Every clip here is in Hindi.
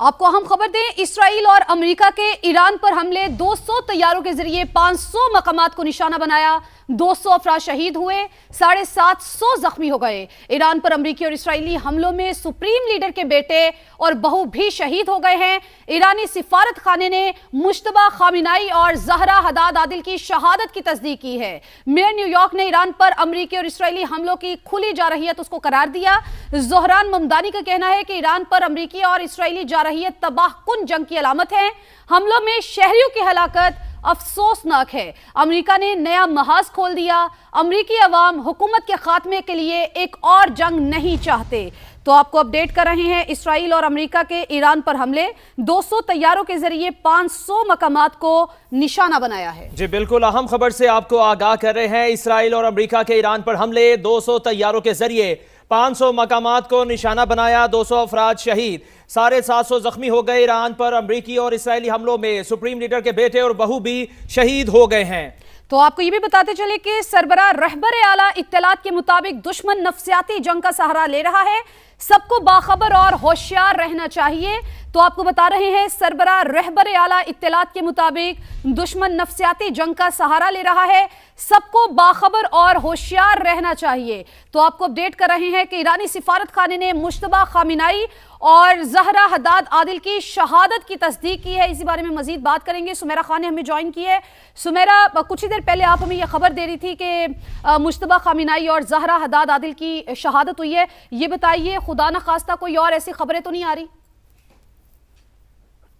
आपको अहम खबर दें, इसराइल और अमेरिका के ईरान पर हमले, 200 तैयारों के जरिए 500 मकामात को निशाना बनाया, 200 अफराद शहीद हुए, 750 जख्मी हो गए। ईरान पर अमेरिकी और इसराइली हमलों में सुप्रीम लीडर के बेटे और बहू भी शहीद हो गए हैं। ईरानी सिफारत खाने ने मुश्तबा खामिनाई और जहरा हदाद आदिल की शहादत की तस्दीक की है। मेयर न्यूयॉर्क ने ईरान पर अमेरिकी और इसराइली हमलों की खुली जारहियत उसको करार दिया। जोहरान ममदानी का कहना है कि ईरान पर अमेरिकी और इसराइली जारहियत तबाहकुन जंग की अलामत है। हमलों में शहरियों की हलाकत अफसोसनाक है। अमेरिका ने नया महाज खोल दिया। अमेरिकी अवाम हुकूमत के खात्मे के लिए एक और जंग नहीं चाहते। तो आपको अपडेट कर रहे हैं, इसराइल और अमेरिका के ईरान पर हमले, 200 तैयारों के जरिए 500 मकामात को निशाना बनाया है। जी बिल्कुल, अहम खबर से आपको आगाह कर रहे हैं। इसराइल और अमेरिका के ईरान पर हमले, 200 तैयारों के जरिए 500 मकामात को निशाना बनाया, 200 अफराद शहीद, 750 जख्मी हो गए। ईरान पर अमेरिकी और इसराइली हमलों में सुप्रीम लीडर के बेटे और बहू भी शहीद हो गए हैं। तो आपको ये भी बताते चले कि सरबराह रहबर आला इत्तलात के मुताबिक दुश्मन नफ्सियाती जंग का सहारा ले रहा है। सबको बाखबर और होशियार रहना चाहिए। तो आपको बता रहे हैं, सरबराह रहबर आला इत्तलात के मुताबिक दुश्मन नफ्सियाती जंग का सहारा ले रहा है, सबको बाखबर और होशियार रहना चाहिए। तो आपको अपडेट कर रहे हैं कि ईरानी सिफारत खाने ने मुश्तबा खामिनाई और जहरा हदाद आदिल की शहादत की तस्दीक की है। इसी बारे में मजीद बात करेंगे। सुमेरा खान ने हमें ज्वाइन की है। सुमेरा, कुछ ही देर पहले आप हमें यह खबर दे रही थी कि मुश्तबा खामिनाई और जहरा हदाद आदिल की शहादत हुई है। ये बताइए, खुदा न खास्ता कोई और ऐसी खबरें तो नहीं आ रही?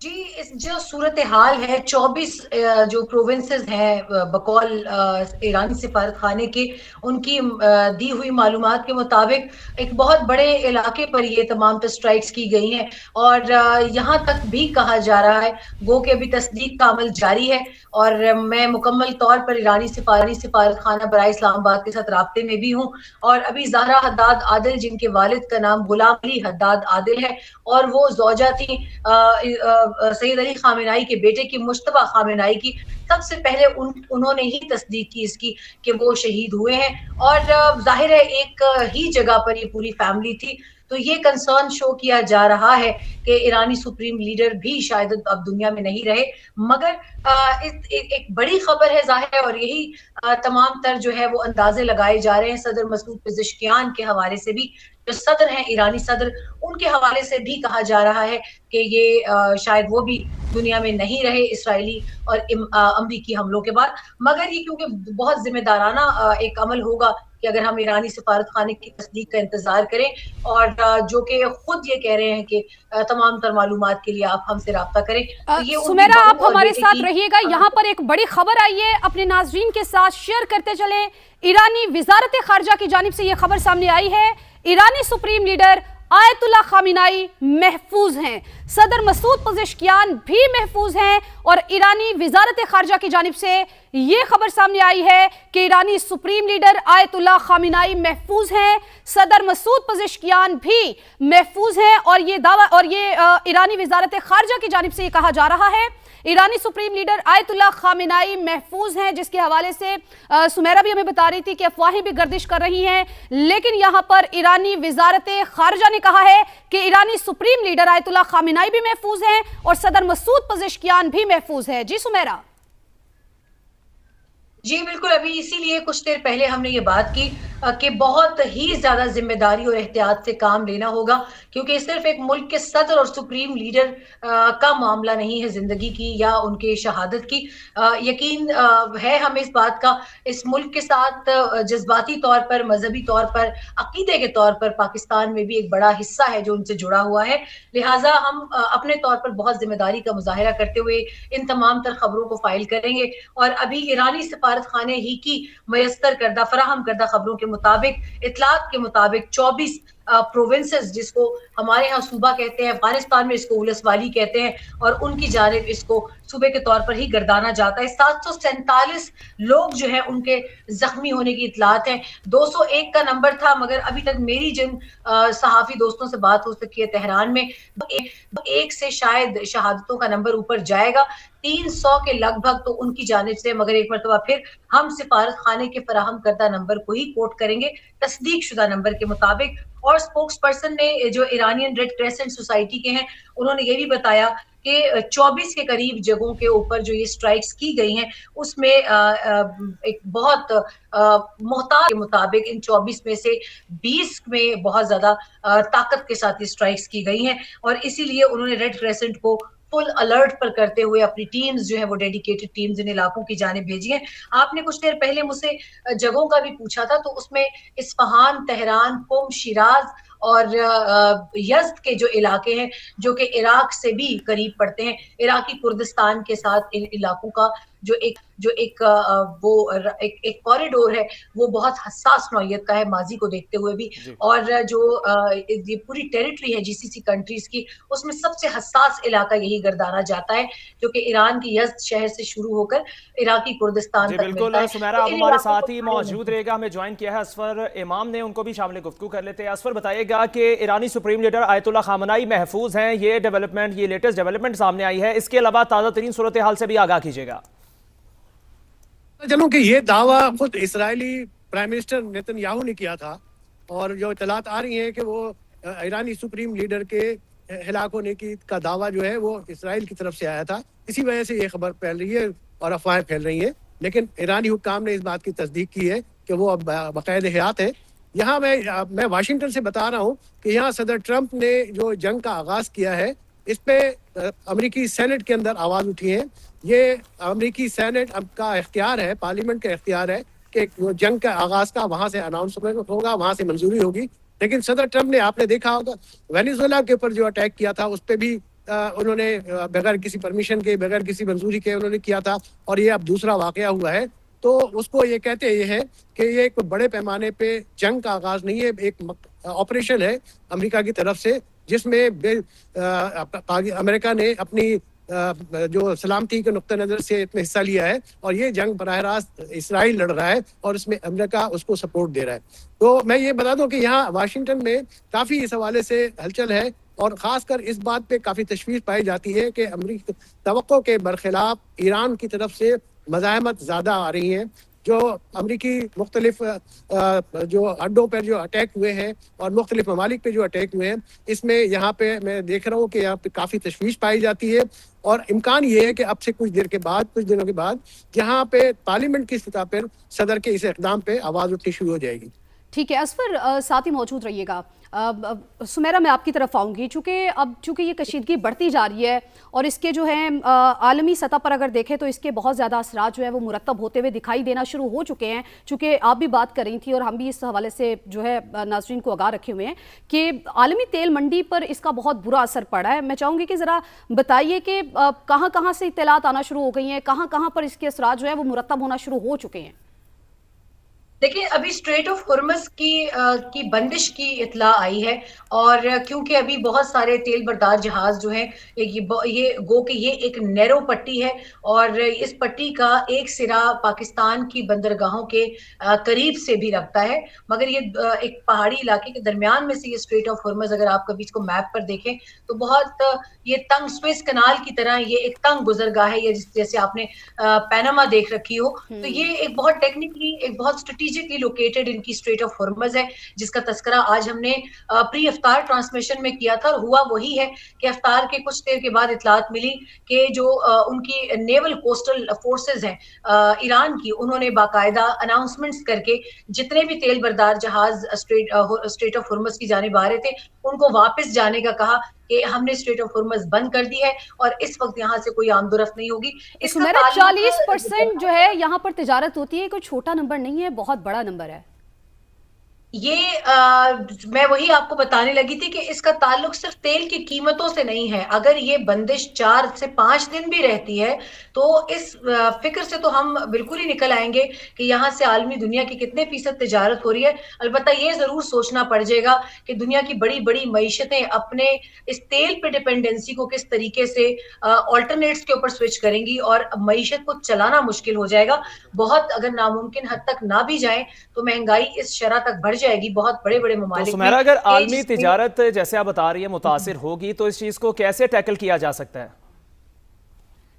जी, इस जो सूरत हाल है, 24 जो प्रोविंसेस हैं बकौल ईरानी सिफारत खाने के, उनकी दी हुई मालूमात के मुताबिक एक बहुत बड़े इलाके पर ये तमाम स्ट्राइक्स की गई हैं। और यहाँ तक भी कहा जा रहा है, गो के अभी तस्दीक का अमल जारी है। और मैं मुकम्मल तौर पर ईरानी सिफारत खाना बराए इस्लामाबाद के साथ राब्ते में भी हूँ। और अभी जहरा हदाद आदिल, जिनके वालिद का नाम गुलाम अली हदाद आदिल है और वो ज़ौजा थी सैयद अली खामिनाई के बेटे की, मुश्तबा खामिनाई की, सबसे पहले उन्होंने ही तस्दीक की इसकी कि वो शहीद हुए हैं। और जाहिर है एक ही जगह पर ये पूरी फैमिली थी, तो ये कंसर्न शो किया जा रहा है कि ईरानी सुप्रीम लीडर भी शायद अब दुनिया में नहीं रहे। मगर एक बड़ी खबर है जाहिर है, और यही तमाम तर जो है वो अंदाजे लगाए जा रहे हैं सदर मसूद पेज़ेश्कियान के हवाले से भी, जो सदर हैं ईरानी सदर, उनके हवाले से भी कहा जा रहा है कि ये शायद वो भी दुनिया में नहीं रहे इसराइली और अमरीकी हमलों के बाद। मगर ये क्योंकि बहुत जिम्मेदाराना एक अमल होगा कि अगर हम ईरानी सिफारत खाने की तस्दीक का इंतजार करें, और जो कि खुद ये कह रहे हैं कि तमाम तर मालूमात के लिए आप हमसे राब्ता करें। तो ये सुमेरा, आप हमारे साथ रहिएगा। यहाँ पर एक बड़ी खबर आई है, अपने नाजरीन के साथ शेयर करते चले। ईरानी वजारत खारजा की जानिब से यह खबर सामने आई है, ईरानी सुप्रीम लीडर आयतुल्ला खामिनाई महफूज हैं, सदर मसूद पेज़ेश्कियान भी महफूज हैं। और ईरानी वजारत खारजा की जानिब से ये खबर सामने आई है कि ईरानी सुप्रीम लीडर आयतुल्ला खामिनाई महफूज हैं, सदर मसूद पेज़ेश्कियान भी महफूज हैं। और ये दावा, और ये ईरानी वजारत खारजा की जानिब से ये कहा जा रहा है, ईरानी सुप्रीम लीडर आयतुल्ला खामिनाई महफूज हैं, जिसके हवाले से सुमेरा भी हमें बता रही थी कि अफवाहें भी गर्दिश कर रही हैं। लेकिन यहां पर ईरानी वजारत खारजा ने कहा है कि ईरानी सुप्रीम लीडर आयतुल्ला खामिनाई भी महफूज हैं और सदर मसूद पेज़ेश्कियान भी महफूज है। जी सुमेरा। जी बिल्कुल, अभी इसीलिए कुछ देर पहले हमने ये बात की कि बहुत ही ज्यादा जिम्मेदारी और एहतियात से काम लेना होगा, क्योंकि सिर्फ एक मुल्क के सदर और सुप्रीम लीडर का मामला नहीं है जिंदगी की या उनके शहादत की। यकीन है हमें इस बात का, इस मुल्क के साथ जज्बाती तौर पर, मजहबी तौर पर, अकीदे के तौर पर पाकिस्तान में भी एक बड़ा हिस्सा है जो उनसे जुड़ा हुआ है। लिहाजा हम अपने तौर पर बहुत जिम्मेदारी का मुजाहिरा करते हुए इन तमाम तर खबरों को फाइल करेंगे। और अभी ईरानी सिफारत खाने ही की मयस्तर करदा, फराहम करदा खबरों के मुताबिक, इतलात के मुताबिक 24 प्रोविंसेस, जिसको हमारे यहाँ सूबा कहते हैं, अफगानिस्तान में इसको उलसवाली कहते हैं, और उनकी जानिब इसको सूबे के तौर पर ही गर्दाना जाता है। 747 लोग जो है उनके जख्मी होने की इतलात है। 201 का नंबर था, मगर अभी तक मेरी जिन सहाफी दोस्तों से बात हो सकी है तेहरान में, एक से शायद शहादतों का नंबर ऊपर जाएगा, 300 के लगभग तो उनकी जानिब से। मगर एक मरतबा फिर हम सिफारत खाने के फराहम करदा नंबर को ही कोट करेंगे, तस्दीक शुदा नंबर के मुताबिक। और स्पोक्स पर्सन ने जो ईरानियन रेड क्रेसेंट सोसाइटी के हैं उन्होंने ये भी बताया कि 24 के करीब जगहों के ऊपर जो ये स्ट्राइक्स की गई हैं उसमें एक बहुत मोहताज के मुताबिक इन 24 में से 20 में बहुत ज्यादा ताकत के साथ ये स्ट्राइक्स की गई हैं और इसीलिए उन्होंने रेड क्रेसेंट को फुल अलर्ट पर करते हुए अपनी टीम्स जो है वो डेडिकेटेड टीम्स इन इलाकों की जानिब भेजी है। आपने कुछ देर पहले मुझसे जगहों का भी पूछा था, तो उसमें इस्फहान, तेहरान, कुम, शिराज और यज़्द के जो इलाके हैं जो कि इराक से भी करीब पड़ते हैं, इराकी कुर्दिस्तान के साथ इन इलाकों का जो एक कॉरिडोर है वो बहुत हसास नौइयत का है माजी को देखते हुए भी, और जो ये पूरी टेरिटरी है जीसीसी कंट्रीज की उसमें सबसे हसास इलाका यही गर्दाना जाता है जो कि ईरान की यज़्द शहर से शुरू होकर इराकी कुर्दिस्तान तक बिल्कुल। सुमेरा, आप हमारे साथ ही मौजूद रहेगा, हमें ज्वाइन किया है असफर इमाम ने, उनको भी शामिल गुफ्तगू कर लेते हैं। असफर, बताइएगा कि ईरानी सुप्रीम लीडर आयतुल्ला खामनाई महफूज हैं, ये डेवलपमेंट, ये लेटेस्ट डेवलपमेंट सामने आई है, इसके अलावा ताज़ा तरीन सूरत हाल से भी आगाह कीजिएगा। चलो कि ये दावा खुद इजरायली प्राइम मिनिस्टर नेतन्याहू ने किया था और जो इतलात आ रही हैं कि वो ईरानी सुप्रीम लीडर के हिलाक होने की का दावा जो है वो इसराइल की तरफ से आया था, इसी वजह से ये खबर फैल रही है और अफवाहें फैल रही हैं। लेकिन ईरानी हुक्काम ने इस बात की तस्दीक की है कि वो अब बाकायदे हयात है। यहाँ मैं वाशिंगटन से बता रहा हूँ कि यहाँ सदर ट्रंप ने जो जंग का आगाज किया है इस पे अमेरिकी सेनेट के अंदर आवाज उठी है। ये अमेरिकी सेनेट अब का इख्तियार है, पार्लियामेंट का इख्तियार है कि वो जंग का आगाज का वहां से अनाउंसमेंट होगा, वहां से मंजूरी होगी। लेकिन सदर ट्रंप ने, आपने देखा होगा, वेनेजुएला के ऊपर जो अटैक किया था उस पर भी उन्होंने बगैर किसी परमिशन के, बगैर किसी मंजूरी के उन्होंने किया था और ये अब दूसरा वाकया हुआ है। तो उसको ये कहते ये है कि ये एक बड़े पैमाने पे जंग का आगाज नहीं है, एक ऑपरेशन है अमेरिका की तरफ से जिसमें अमेरिका ने अपनी जो सलामती के नुक्ता नज़र से इसमें हिस्सा लिया है और ये जंग बराह रास्त इसराइल लड़ रहा है और इसमें अमेरिका उसको सपोर्ट दे रहा है। तो मैं ये बता दूं कि यहाँ वाशिंगटन में काफ़ी इस हवाले से हलचल है और ख़ासकर इस बात पे काफ़ी तशवीश पाई जाती है कि अमेरिकी तवक्को के बरखिलाफ ईरान की तरफ से मज़ाहमत ज़्यादा आ रही हैं। जो अमरीकी मुख्तलिफ जो अड्डों पर जो अटैक हुए हैं और मुख्तलिफ ममालिक पे जो अटैक हुए हैं, इसमें यहाँ पे मैं देख रहा हूँ कि यहाँ पे काफ़ी तशवीश पाई जाती है और इम्कान ये है कि अब से कुछ देर के बाद, कुछ दिनों के बाद यहाँ पे पार्लियामेंट की सतह पर सदर के इस इक़दाम पे आवाज़ उठनी शुरू हो जाएगी। ठीक है असफर, साथ ही मौजूद रहिएगा। सुमेरा, मैं आपकी तरफ आऊँगी। चूँकि ये कशीदगी बढ़ती जा रही है और इसके जो है आलमी सतह पर अगर देखें तो इसके बहुत ज़्यादा असरात जो है वो मुरतब होते हुए दिखाई देना शुरू हो चुके हैं। चूँकि आप भी बात कर रही थी और हम भी इस हवाले से जो है नाज़रीन को आगाह रखे हुए हैं कि आलमी तेल मंडी पर इसका बहुत बुरा असर पड़ा है। मैं चाहूँगी कि ज़रा बताइए कि कहाँ कहाँ से इत्तलात आना शुरू हो गई हैं, कहाँ कहाँ पर इसके असरात जो है वो मुरतब होना शुरू हो चुके हैं। देखिए, अभी स्ट्रेट ऑफ हुर्मुज़ की बंदिश की इत्ला आई है और क्योंकि अभी बहुत सारे तेल बरदार जहाज जो हैं ये एक नैरो पट्टी है और इस पट्टी का एक सिरा पाकिस्तान की बंदरगाहों के करीब से भी रखता है, मगर ये एक पहाड़ी इलाके के दरमियान में से ये स्ट्रेट ऑफ हुर्मुज़, अगर आप कभी इसको मैप पर देखें तो बहुत ये तंग स्वेज कनाल की तरह ये एक तंग गुजरगाह है, ये जैसे आपने पैनामा देख रखी हो। तो ये एक बहुत टेक्निकली, एक बहुत स्ट्रेटेजिकली लोकेटेड इनकी स्ट्रेट ऑफ हुर्मुज़ है, जिसका तस्करा आज हमने प्री अफ्तार ट्रांसमिशन में किया था। और हुआ वही है कि अफ्तार के कुछ देर के बाद इतलात मिली कि जो उनकी नेवल कोस्टल फोर्सेस हैं ईरान की, उन्होंने बाकायदा अनाउंसमेंट्स करके जितने भी तेल बरदार जहाज स्ट्रेट ऑफ हुर्मुज़ की जानिब आ रहे थे उनको वापस जाने का कहा कि हमने स्ट्रेट ऑफ हुर्मुज़ बंद कर दी है और इस वक्त यहाँ से कोई आमदोरफ्त नहीं होगी। इसमें 40% जो है यहाँ पर तिजारत होती है, कोई छोटा नंबर नहीं है, बहुत बड़ा नंबर है ये। मैं वही आपको बताने लगी थी कि इसका ताल्लुक सिर्फ तेल की कीमतों से नहीं है। अगर ये बंदिश 4 से 5 दिन भी रहती है तो इस फिक्र से तो हम बिल्कुल ही निकल आएंगे कि यहाँ से आलमी दुनिया की कितने फीसद तिजारत हो रही है। अलबत्ता ये जरूर सोचना पड़ जाएगा कि दुनिया की बड़ी बड़ी मईशतें अपने इस तेल पे डिपेंडेंसी को किस तरीके से ऑल्टरनेट्स के ऊपर स्विच करेंगी और मईशत को चलाना मुश्किल हो जाएगा। बहुत अगर नामुमकिन हद तक ना भी जाए तो महंगाई इस शरह तक बढ़ जाएगी बहुत बड़े बड़े ममालिक। तो सुमेरा, अगर आलमी तिजारत जैसे आप बता रही है मुतासिर होगी तो इस चीज को कैसे टैकल किया जा सकता है?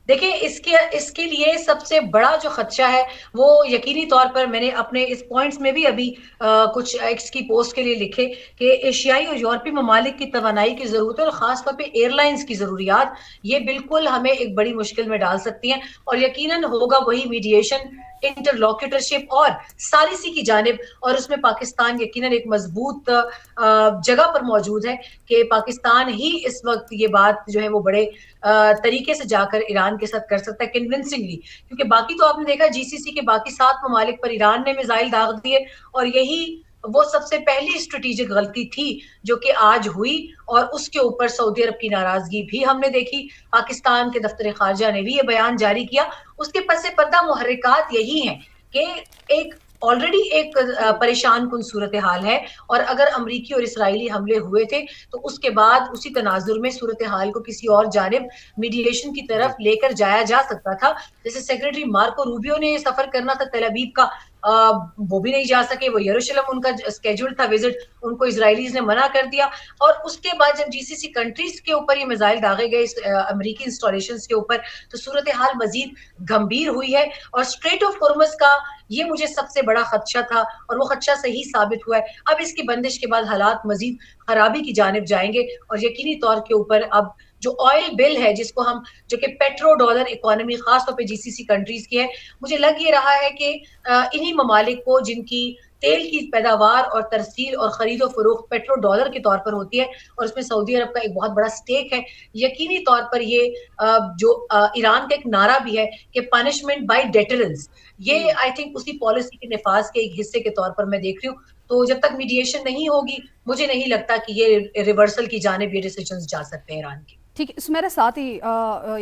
देखिए, इसके लिए सबसे बड़ा जो खदशा है वो यकीनी तौर पर मैंने अपने इस पॉइंट्स में भी अभी कुछ एक्स की पोस्ट के लिए लिखे कि एशियाई और यूरोपीय ममालिक की तवानाई की जरूरत है और खासतौर पे एयरलाइंस की जरूरियात ये बिल्कुल हमें एक बड़ी मुश्किल में डाल सकती हैं और यकीनन होगा वही मीडिएशन, इंटरलॉक्यूटरशिप और सालिसी की जानिब, और उसमें पाकिस्तान यकीनन एक मजबूत जगह पर मौजूद है कि पाकिस्तान ही इस वक्त ये बात जो है वो बड़े तरीके से जाकर ईरान के साथ कर सकता है कन्विंसिंगली, क्योंकि बाकी तो आपने देखा जीसीसी के बाकी 7 ममालिक पर ईरान ने मिसाइल दाग दिए और यही वो सबसे पहली स्ट्रेटेजिक गलती थी जो कि आज हुई और उसके ऊपर सऊदी अरब की नाराजगी भी हमने देखी। पाकिस्तान के दफ्तर खारजा ने भी ये बयान जारी किया। उसके पस पर्दा मुहर्रिकात यही हैं कि एक ऑलरेडी एक परेशान कुन सूरत हाल है और अगर अमरीकी और इसराइली हमले हुए थे तो उसके बाद उसी तनाजुर में सूरत हाल को किसी और जानिब मीडिएशन की तरफ लेकर जाया जा सकता था। जैसे सेक्रेटरी मार्को रूबियो ने सफर करना था तेल अवीव का, वो भी नहीं जा सके, वो यरूशलेम उनका स्केड्यूल था विजिट, उनको इजरायलीज ने मना कर दिया। और उसके बाद जब जीसीसी कंट्रीज के ऊपर ये मिसाइल दागे गए अमेरिकी इंस्टॉलेशन के ऊपर तो सूरत हाल मजीद गंभीर हुई है और स्ट्रेट ऑफ हॉर्मुज का ये मुझे सबसे बड़ा खदशा था और वो खदशा सही साबित हुआ है। अब इसकी बंदिश के बाद हालात मजीद खराबी की जानिब जाएंगे और यकीनी तौर के ऊपर अब जो ऑयल बिल है जिसको हम, जो कि पेट्रो डॉलर इकोनॉमी खासतौर पे जीसीसी कंट्रीज की है, मुझे लग ये रहा है कि इन्हीं ममालिक को जिनकी तेल की पैदावार और तरसील और खरीदो फरोख्त पेट्रो डॉलर के तौर पर होती है और उसमें सऊदी अरब का एक बहुत बड़ा स्टेक है, यकीनी तौर पर ये जो ईरान का एक नारा भी है कि पनिशमेंट बाय डेटरेंस, ये आई थिंक उसी पॉलिसी के निफाज के एक हिस्से के तौर पर मैं देख रही हूँ। तो जब तक मीडिएशन नहीं होगी मुझे नहीं लगता कि ये रिवर्सल की जानिब ये डिसीजंस जा सकते हैं ईरान के। ठीक है, मेरे साथ ही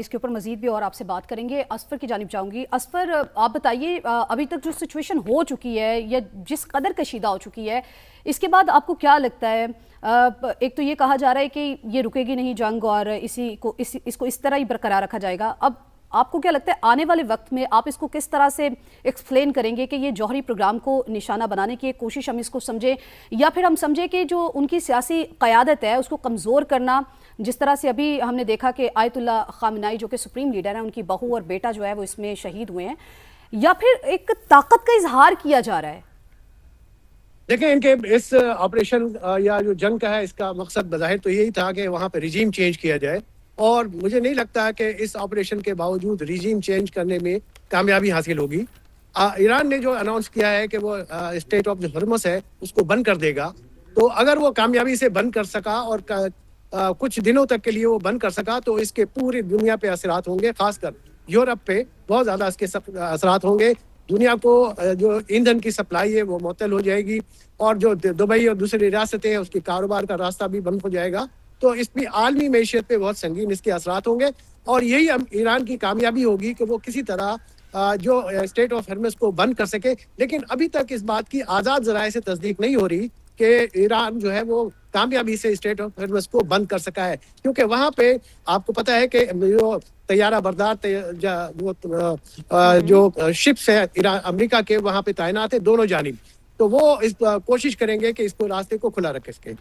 इसके ऊपर मजीद भी और आपसे बात करेंगे। असफर की जानिब जाऊंगी। असफर, आप बताइए, अभी तक जो सिचुएशन हो चुकी है या जिस कदर कशीदा हो चुकी है, इसके बाद आपको क्या लगता है? एक तो ये कहा जा रहा है कि ये रुकेगी नहीं जंग और इसको इस तरह ही बरकरार रखा जाएगा। अब आपको क्या लगता है आने वाले वक्त में आप इसको किस तरह से एक्सप्लेन करेंगे कि ये जौहरी प्रोग्राम को निशाना बनाने की एक कोशिश हम इसको समझें, या फिर हम समझें कि जो उनकी सियासी क़यादत है उसको कमज़ोर करना, जिस तरह से अभी हमने देखा कि आयतुल्लाह ख़ामेनी जो कि सुप्रीम लीडर है, उनकी बहू और बेटा जो है वो इसमें शहीद हुए हैं, या फिर एक ताकत का इजहार किया जा रहा है? देखें, इनके इस ऑपरेशन या जो जंग का है इसका मकसद बज़ाहिर तो यही था कि वहाँ पे रिजीम चेंज किया जाए और मुझे नहीं लगता कि इस ऑपरेशन के बावजूद रिजीम चेंज करने में कामयाबी हासिल होगी। ईरान ने जो अनाउंस किया है कि वो स्टेट ऑफ हॉर्मुज़ है उसको बंद कर देगा, तो अगर वो कामयाबी से बंद कर सका और कुछ दिनों तक के लिए वो बंद कर सका तो इसके पूरी दुनिया पे असरात होंगे, खासकर यूरोप पे बहुत ज़्यादा इसके असरात होंगे। दुनिया को जो ईंधन की सप्लाई है वो मुअत्तल हो जाएगी और जो दुबई और दूसरी रियासतें हैं उसके कारोबार का रास्ता भी बंद हो जाएगा। तो इसमें आलमी मैशियत पे बहुत संगीन इसके असरात होंगे और यही ईरान की कामयाबी होगी कि वो किसी तरह जो स्टेट ऑफ हॉर्मुज़ को बंद कर सके। लेकिन अभी तक इस बात की आज़ाद ज़राए से तस्दीक नहीं हो रही कि ईरान जो है वो कामयाबी से स्टेट ऑफ हॉर्मुज़ को बंद कर सका है, क्योंकि वहाँ पे आपको पता है कि जो तैयारा बरदार जो शिप्स है ईरान अमेरिका के वहाँ पे तैनात है दोनों जानिब, तो वो इस कोशिश करेंगे कि इसको रास्ते को खुला रखे सके।